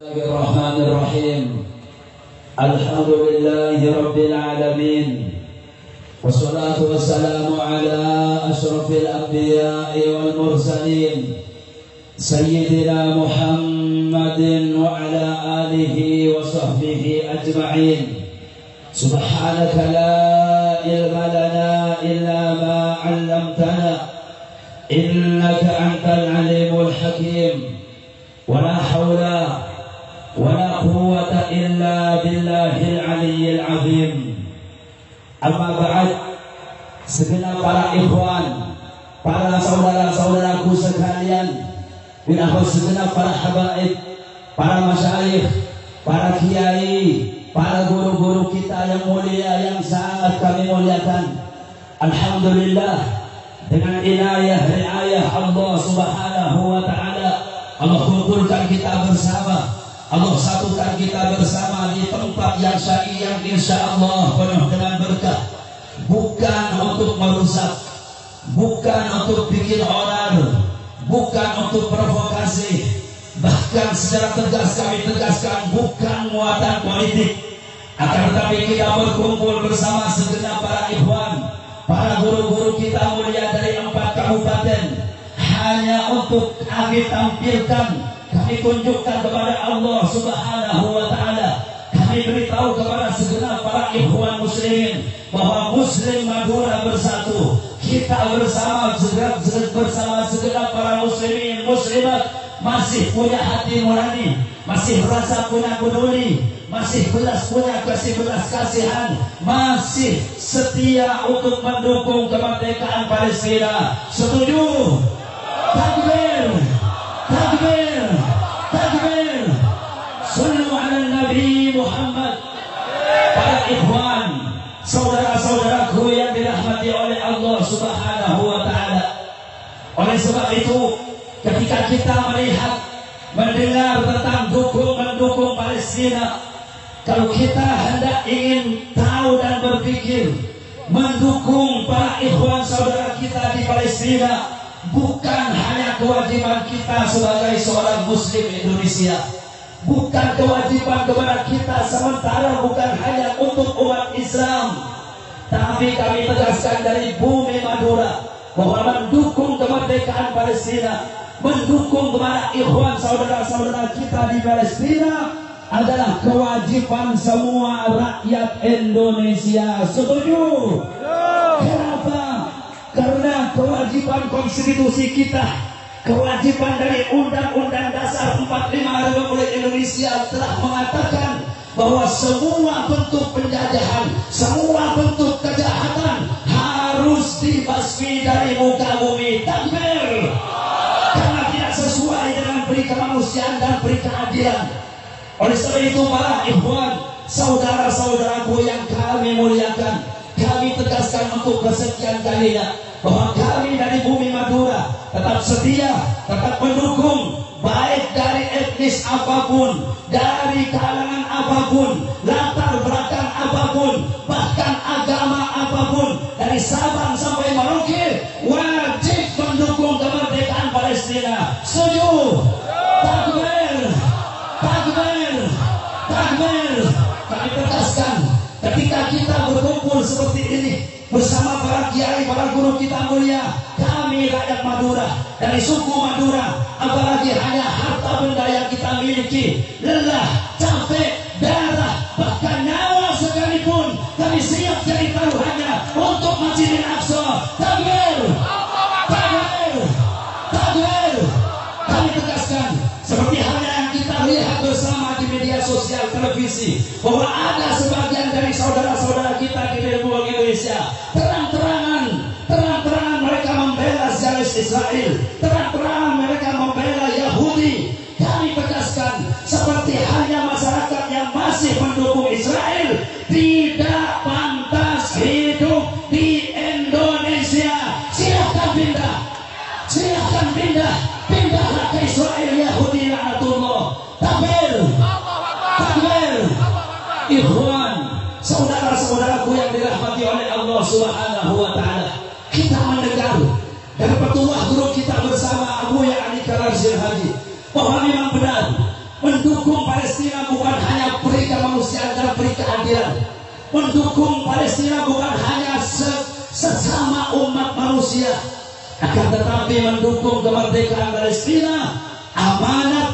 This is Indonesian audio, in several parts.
Bismillahirrahmanirrahim. Alhamdulillahi rabbil alamin. Wassalatu wassalamu ala asyrafil anbiya'i wal mursalin Sayyidina Muhammadin wa ala alihi wa sahbihi ajma'in. Subhanaka la ilma lana illa ma 'allamtana innaka antal alimul hakim. Wa la hawla wala quwwata illa billahil aliyyil azim. Amma ba'd. Segenap para ikhwan, para saudara-saudaraku sekalian, segenap para habaib, para masyayikh, para kiai, para guru-guru kita yang mulia, yang sangat kami muliakan. Alhamdulillah, dengan inayah riayah Allah subhanahu wa ta'ala, Allah kumpulkan kita bersama, Allah satukan kita bersama di tempat yang syar'i yang insya Allah penuh dengan berkah. Bukan untuk merusak, bukan untuk bikin onar, bukan untuk provokasi. Bahkan secara tegas kami tegaskan, bukan muatan politik. Akan tetapi kita berkumpul bersama segenap para ikhwan, para guru-guru kita mulia dari 4 kabupaten, hanya untuk kami tampilkan, kami tunjukkan kepada Allah subhanahu wa ta'ala, kami beritahu kepada segenap para ikhwan muslimin bahwa Muslim Madura bersatu. Kita bersama segenap para muslimin muslimat masih punya hati nurani, masih merasa punya peduli, masih punya belas kasihan, masih setia untuk mendukung kemerdekaan Palestina. Setuju? Takbir! Takbir! Takbir! Sallu ala Nabi Muhammad. Para ikhwan, saudara-saudaraku yang dirahmati oleh Allah subhanahu wa ta'ala, oleh sebab itu, ketika kita mendengar tentang mendukung Palestina, kalau kita hendak ingin tahu dan berpikir mendukung para ikhwan saudara kita di Palestina, bukan hanya kewajiban kita sebagai seorang muslim Indonesia, bukan kewajiban kepada kita sementara, bukan hanya untuk umat Islam, tapi kami tegaskan dari bumi Madura bahwa mendukung kemerdekaan Palestina, mendukung kepada ikhwan saudara-saudara kita di Palestina adalah kewajiban semua rakyat Indonesia. Setuju? Kenapa? Karena kewajiban konstitusi kita, kewajiban dari Undang-Undang Dasar 45 Republik Indonesia telah mengatakan bahwa semua bentuk penjajahan, semua bentuk kejahatan harus dibasmi dari muka bumi. Takbir! Karena tidak sesuai dengan peri kemanusiaan dan peri keadilan. Oleh sebab itu para ikhwan, saudara-saudaraku yang kami muliakan, kami tegaskan untuk kesekian kalinya bahwa kami dari bumi Madura tetap setia, tetap mendukung, baik dari etnis apapun, dari kalangan apapun, latar belakang apapun, bahkan agama apapun, dari Sabang sampai Merauke, wajib mendukung kemerdekaan Palestina. Setuju? Takbir! Takbir! Takbir! Kami tegaskan, ketika kita berkumpul seperti ini bersama para kiai, para guru kita mulia, kami rakyat Madura, dari suku Madura, apalagi hanya harta benda yang kita miliki, lelah, capek, darah, bahkan nyawa sekalipun, kami siap jadi taruhannya untuk Masjidil Aqsa. Takbir! Takbir! Takbir! Kami tegaskan, seperti halnya yang kita lihat bersama di media sosial televisi, bahwa ada sebagian dari saudara-saudara kita di Republik Indonesia terang-terangan mereka membela Zionis Israel, terang-terangan mereka membela Yahudi. Kami tegaskan, seperti halnya masyarakat yang masih mendukung Israel tidak pantas hidup di Indonesia. Silahkan pindah, silahkan pindah, pindahlah ke Israel, Yahudi la'natullah. Takbir! Takbir! Ikhwan, saudara-saudaraku yang dirahmati oleh Allah subhanahu wa ta'ala, kita mendengar dari petuah guru kita bersama Abu Ya Ali Karazir Haji bahwa memang benar mendukung Mendukung Palestina bukan hanya peri kemanusiaan dan peri keadilan. Mendukung Palestina bukan hanya sesama umat manusia, akan tetapi mendukung kemerdekaan Palestina, amanat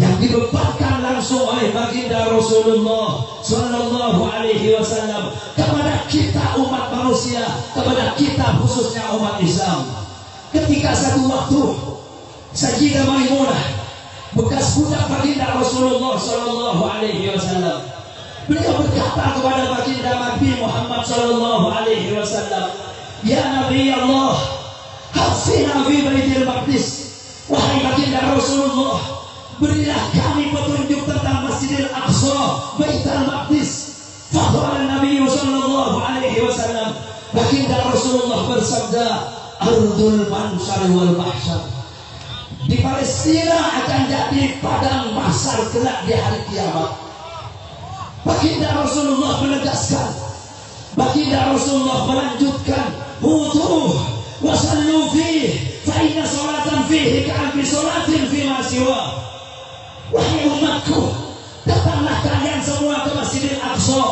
yang dibebankan langsung oleh baginda Rasulullah Sallallahu Alaihi Wasallam kepada kita umat manusia, kepada kita khususnya umat Islam. Ketika satu waktu Sayyidah Maimunah, bekas budak baginda Rasulullah Sallallahu Alaihi Wasallam, beliau berkata kepada baginda Nabi Muhammad Sallallahu Alaihi Wasallam, "Ya Nabi Allah, hafsina fi Baitul Maqdis." Wahai baginda Rasulullah, berilah kami petunjuk tentang Masjidil Aqsa, Baitul Maqdis. Faqala Nabi Sallallahu Alaihi Wasallam, baginda Rasulullah bersabda, "Ardul Mansar wal Mahsyar." Di Palestina akan jadi padang mahsyar kelak di hari kiamat. Baginda Rasulullah menegaskan, baginda Rasulullah melanjutkan, "Wuduh wa sallu fihi fa inna salatan fihi ka'alfi salatin fi ma siwa." Wahai umatku, datanglah kalian semua ke Masjidil Aqsa,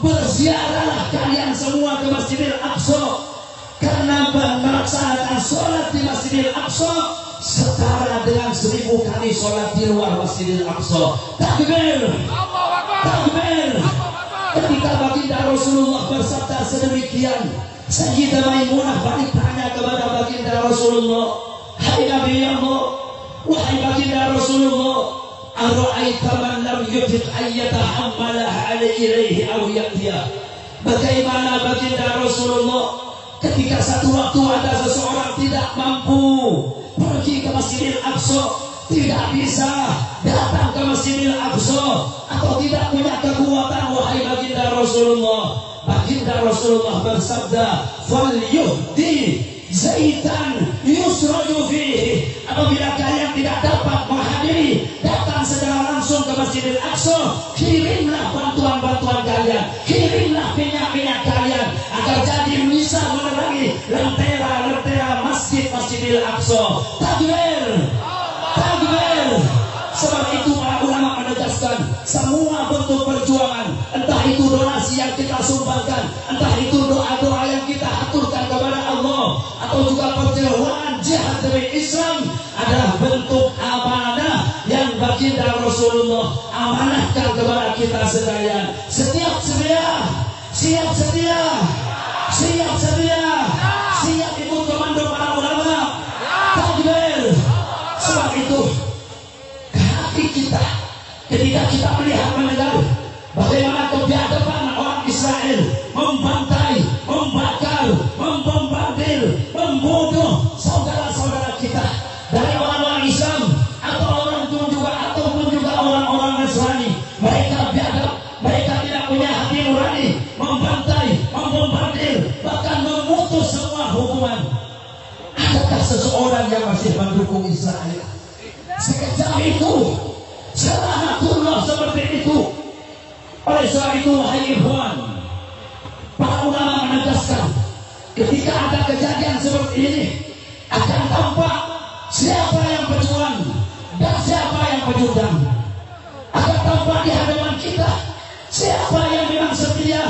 berziarahlah kalian semua ke Masjidil Aqsa, karena melaksanakan sholat di Masjidil Aqsa setara dengan 1000 kali sholat di luar Masjidil Aqsa. Takbir, takbir. Ketika baginda Rasulullah bersabda sedemikian, Sayyidah Maimunah balik tanya kepada baginda Rasulullah, "Hai Nabi Allah, wahai baginda Rasulullah, ara'aita man lam yutiq ayyatahammalah alaihi aw yaqtiyah." Bagaimana baginda Rasulullah ketika satu waktu ada seseorang tidak mampu pergi ke Masjidil Aqsa, tidak bisa datang ke Masjidil Aqsa, atau tidak punya kekuatan, wahai baginda Rasulullah? Baginda Rasulullah bersabda, "Fal yuhdi zaitan yusraju fihi." Apabila kalian tidak dapat menghadiri, datang secara langsung ke Masjidil Aqsa, kirimlah bantuan-bantuan kalian, kirimlah minyak-minyak kalian, agar jadi bisa menerangi lentera-lentera Masjidil Aqsa. Takbir, takbir. Sebab itu para ulama menegaskan, semua bentuk perjuangan, entah itu donasi yang kita sumbangkan, entah itu doa-doa yang kita aturkan kepada Allah, atau juga perjuangan jihad demi Islam, adalah bentuk amanah yang baginda Rasulullah amanahkan kepada kita sekalian. Setiap sedia, siap sedia, siap sedia, siap ikut komando para ulama. Takbir. Sebab itu hati kita ketika kita melihat mendengar bagaimana kebiadaban orang Israel membantai, membakar, membombardir, membunuh saudara-saudara kita dari orang-orang Islam ataupun juga orang-orang Nasrani. Mereka biadab, mereka tidak punya hati nurani, membantai, membombardir, bahkan memutus semua hubungan. Adakah seseorang yang masih mendukung Israel sekejam itu, selahmatullah seperti itu? Oleh sebab itu, wahai ikhwan, para ulama menegaskan, ketika ada kejadian seperti ini, akan tampak siapa yang berjuang dan siapa yang pecundang. Akan tampak di hadapan kita siapa yang memang setia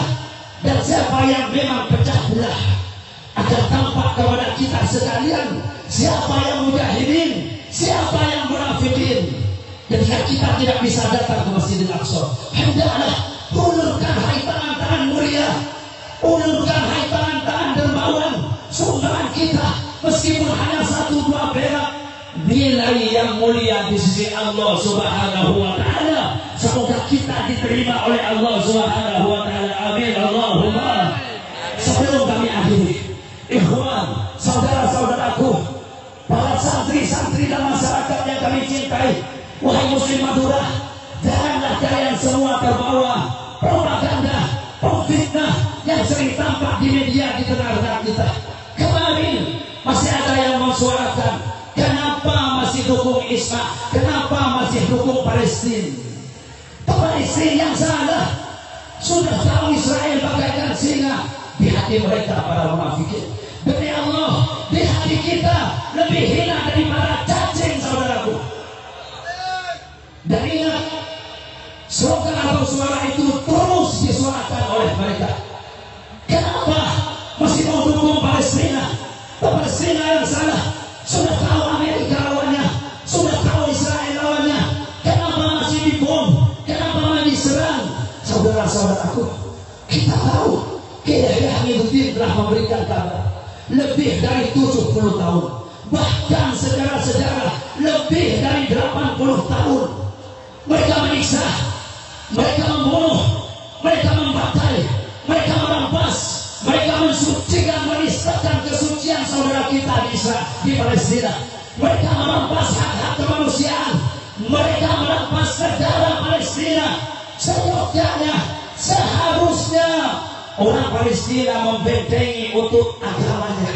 dan siapa yang memang pecah belah. Akan tampak kepada kita sekalian siapa yang mujahidin, siapa yang munafikin. Ketika kita tidak bisa datang ke Masjidil Aqsa, hendaklah ulurkan hai tangan-tangan mulia, ulurkan hai tangan-tangan dermawan, sumbangan kita meskipun hanya 1-2 perak, nilai yang mulia di sisi Allah Subhanahu wa Ta'ala. Semoga kita diterima oleh Allah Subhanahu wa Ta'ala. Amin Allahumma. Sebelum kami akhiri, ikhwan, saudara-saudaraku, para santri-santri dan masyarakat yang kami cintai, wahai muslim Madura, janganlah kalian semua terbawa propaganda, fitnah yang sering tampak di media di tengah-tengah kita. Kemarin masih ada yang mensuarakan, kenapa masih dukung Islam, kenapa masih dukung Palestina? Palestina yang salah. Sudah tahu Israel bagaikan singa, di hati mereka para munafikin. Demi Allah, di hati kita lebih hina daripada cacing, saudaraku. Dan ingat, Saudara-saudaraku, kita tahu Khairuddin telah memberikan kabar lebih dari 70 tahun, bahkan secara sejarah lebih dari 80 tahun mereka menyiksa, mereka membunuh, mereka membantai, mereka merampas, mereka mensucikan, menistakan kesucian saudara kita di Palestina. Mereka merampas hak-hak kemanusiaan, mereka merampas negara Palestina. Seyogyanya, seharusnya orang Palestina membentengi untuk agamanya,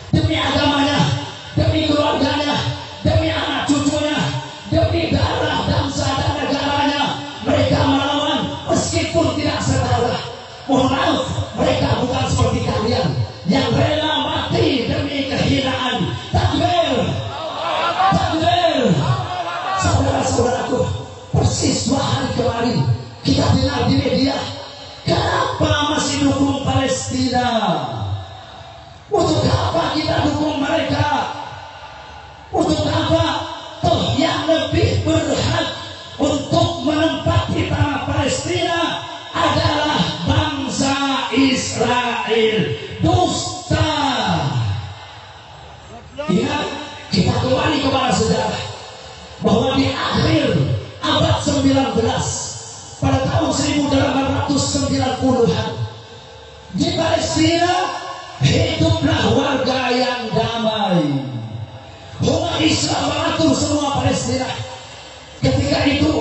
demi agamanya, demi keluarganya, demi anak cucunya, demi darah bangsa dan negaranya. Mereka melawan meskipun tidak setara. Mohon maaf, mereka bukan seperti kalian yang rela mati demi kehinaan. Takbir, takbir. Saudara-saudaraku, persis 2 hari kemarin kita dengar di media, kenapa masih dukung Palestina? Untuk apa kita dukung mereka? Untuk apa? Toh yang lebih berhak untuk menempati tanah Palestina adalah bangsa Israel. Dusta. Ingat, kita kembali kepada sejarah bahwa di akhir abad 19, pada tahun 1890-an, di Palestina hiduplah warga yang damai. Umat Islam mengatur semua Palestina. Ketika itu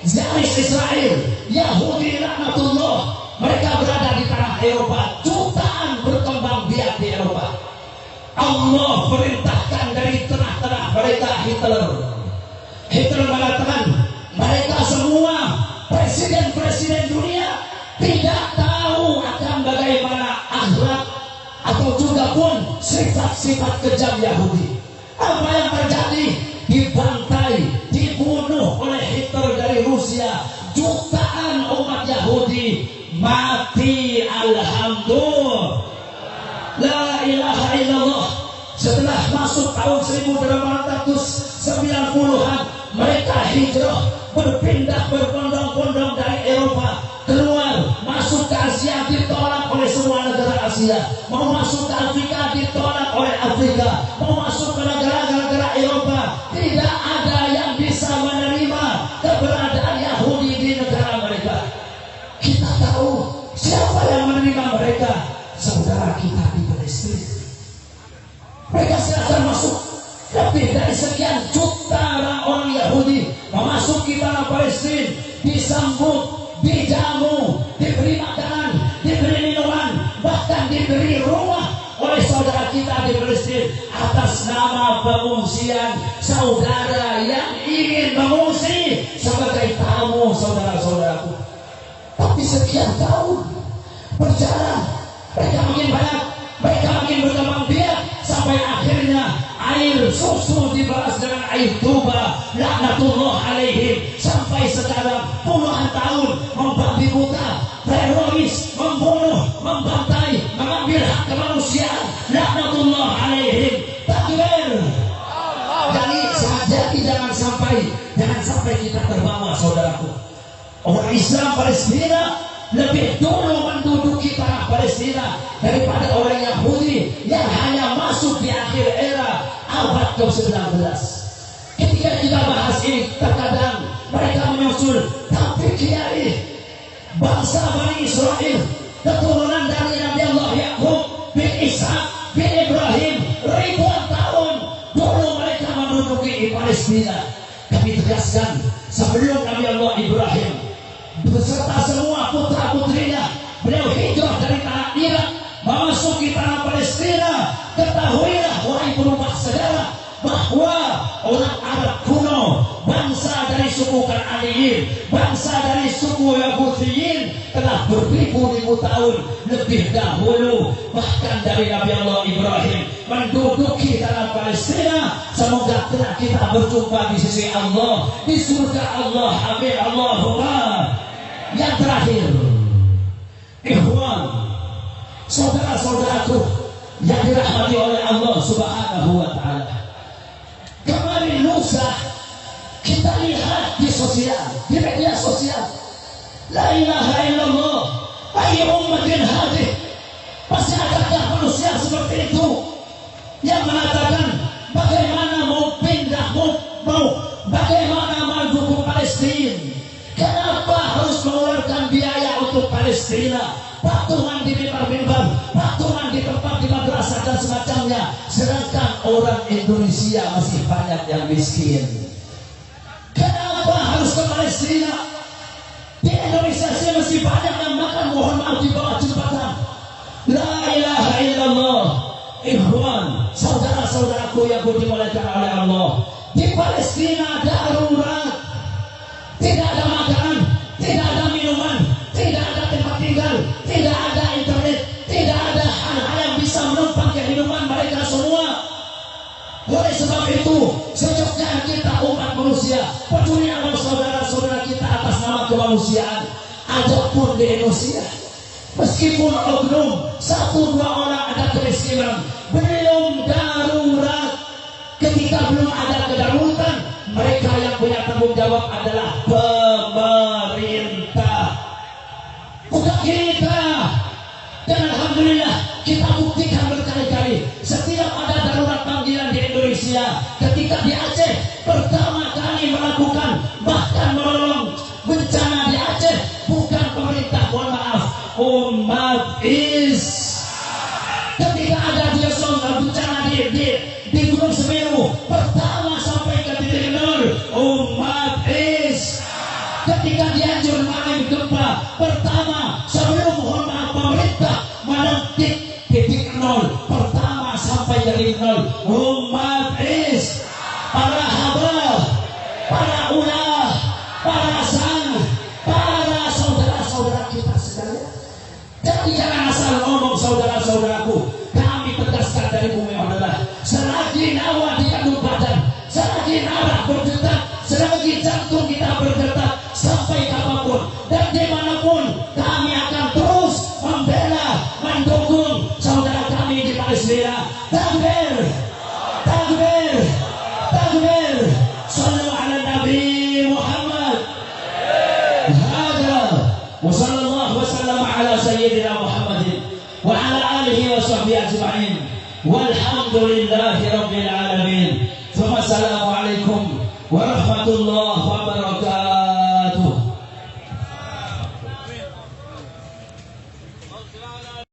Zionis Israel, Yahudi laknatullah, mereka berada di tanah Eropa. Jutaan berkembang biak di Eropa. Allah perintahkan dari tengah-tengah mereka Hitler. Hitler mengatakan mereka semua presiden-presiden dunia tidak tahu akan bagaimana akhlak atau juga pun sifat-sifat kejam Yahudi. Apa yang terjadi? Dibantai, dibunuh oleh Hitler dari Rusia. Jutaan umat Yahudi mati. Alhamdulillah, la ilaha illallah. Setelah masuk tahun 1890-an, mereka hijrah, berpindah berbondong-bondong dari Eropa keluar, masuk ke Asia, ditolak oleh semua negara Asia. Mau masuk ke Afrika, ditolak oleh Afrika. Mau masuk ke negara-negara Eropa, tidak ada yang bisa menerima keberadaan Yahudi di negara mereka. Kita tahu siapa yang menerima mereka? Saudara kita di Palestina. Mereka silakan masuk. Lebih dari sekian juta orang Yahudi memasuki tanah Palestina, disambut, dijamu, diberi makanan, diberi minuman, bahkan diberi rumah oleh saudara kita di Palestina atas nama pengungsian. Saudara yang ingin mengungsi sebagai tamu, saudara-saudaraku. Tapi sekian tahun berjalan, mereka makin banyak, mereka makin berkembang biak, sampai akhirnya air susu dibalas dengan air tuba. Laknatullah alaihim. Sampai sekarang puluhan tahun membabi buta, teroris, membunuh, membantai, mengambil hak kemanusiaan. Laknatullah alaihim. Takbir. Jadi jangan sampai kita terbawa, saudaraku. Orang Islam Palestina lebih dulu menduduki tanah Palestina daripada orang Yahudi yang hanya masuk di akhir era abad ke-19. Ketika kita bahas ini, terkadang mereka menyusul, tapi kiai bangsa Bani Israel, keturunan dari Nabi Allah Yakub bin Ishak bin Ibrahim, ribuan tahun dulu mereka menduduki Palestina. Kami tegaskan, sebelum Nabi Allah Ibrahim beserta semua putra-putrinya, beliau hijrah dari tanah Irak memasuki tanah Palestina. Ketahuilah wahai perubah sejarah bahwa orang Arab kuno, bangsa dari suku Kan'aniyin, bangsa dari suku Yahudiyin, telah beribu-ribu tahun lebih dahulu, bahkan dari Nabi Allah Ibrahim, menduduki tanah Palestina. Semoga kelak kita berjumpa di sisi Allah, di surga Allah. Amin Allahumma. Yang terakhir, ikhwan, saudara-saudaraku yang dirahmati oleh Allah Subhanahu wa ta'ala, kemarin lusa kita lihat di media sosial, La ilaha illallah. Ayy ummatin hadih. Pasti adakah manusia seperti itu yang mengatakan bagaimana mau pindah, bagaimana mau dukung Palestina? Kenapa harus mengeluarkan biaya untuk Palestina? Patungan di mimbar-mimbar, patungan di tempat di madrasah dan semacamnya. Sedangkan orang Indonesia masih banyak yang miskin. Kenapa harus ke Palestina? Di Indonesia sih masih banyak yang makan, mohon maaf, di bawah jembatan. La ilaha illallah. Ikhwan, saudara-saudaraku yang dimuliakan oleh Allah, di Palestina darurat. Tidak ada makanan, tidak ada minuman, tidak ada tempat tinggal, tidak ada internet, tidak ada hal-hal yang bisa menumpang kehidupan mereka semua. Oleh sebab itu, sejujurnya kita umat manusia peduli sama saudara-saudara kita atas nama kemanusiaan. Adapun di Indonesia, meskipun oknum 1-2 orang ada kemiskinan, belum darurat. Ketika belum ada kedaruratan, mereka yang punya tanggung jawab adalah pemerintah, bukan kita. Dan alhamdulillah kita buktikan berkali-kali setiap ada darurat panggilan di Indonesia. Ketika di Aceh pertama kali melakukan bahkan menolong bencana di Aceh bukan pemerintah, mohon maaf, umat ketika ada bencana di Gunung Semeru, pertama sampai ke titik nol umat ketika Cianjur mengalami gempa, pertama sebelum mohon maaf pemerintah menentik titik nol, pertama sampai dari nol umat para haba, para ulah, para sang, para saudara-saudara kita sekalian. Jadi jangan asal ngomong saudara-saudaraku. Kami tegaskan dari bumi adalah selagi nyawa di kandung badan, selagi darah berdetak, selagi jantung kita berdetak, sampai kapanpun dan dimanapun kami akan terus membela, mendukung saudara kami di Palestina. Takbir, takbir, takbir. Sallu ala Nabi Muhammad. Hada wa sallallahu wa sallam ala sayyidina Muhammadin wa ala alihi wa sahbihi ajma'in. Walhamdulillahi rabbil alamin. Wassalamualaikum warahmatullahi wabarakatuh.